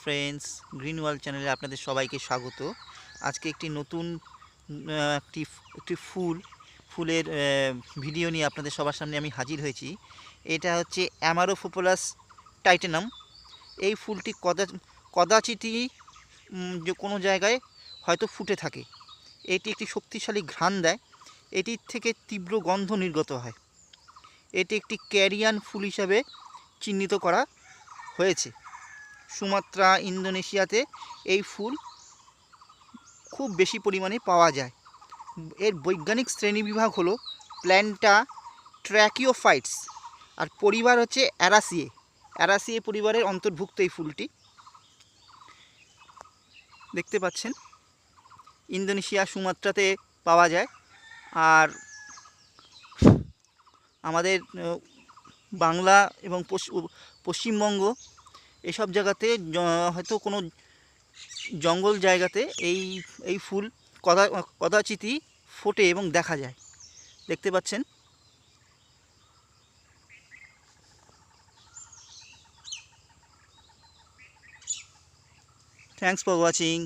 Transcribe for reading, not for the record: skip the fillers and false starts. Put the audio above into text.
Friends, green world চ্যানেলে আপনাদের সবাইকে স্বাগত। আজকে একটি নতুন একটি একটি ফুলের ভিডিও নিয়ে আপনাদের সবার সামনে আমি হাজির হয়েছি। এটা হচ্ছে অ্যামারোফোপোলাস টাইটেনাম। এই ফুলটি কদাচিৎই যে কোনো জায়গায় হয়তো ফুটে থাকে। এটি একটি শক্তিশালী ঘ্রাণ দেয়, এটির থেকে তীব্র গন্ধ নির্গত হয়। এটি একটি ক্যারিয়ান ফুল হিসাবে চিহ্নিত করা হয়েছে। সুমাত্রা, ইন্দোনেশিয়াতে এই ফুল খুব বেশি পরিমাণে পাওয়া যায়। এর বৈজ্ঞানিক শ্রেণীবিভাগ হলো প্ল্যান্টা ট্র্যাকিওফাইটস, আর পরিবার হচ্ছে অ্যারাসিয়ে পরিবারের অন্তর্ভুক্ত এই ফুলটি। দেখতে পাচ্ছেন ইন্দোনেশিয়া, সুমাত্রাতে পাওয়া যায়। আর আমাদের বাংলা এবং পশ্চিমবঙ্গ এসব জায়গাতে হয়তো কোনো জঙ্গল জায়গাতে এই ফুল কদাচিৎই ফোটে এবং দেখা যায়। দেখতে পাচ্ছেন। Thanks for watching.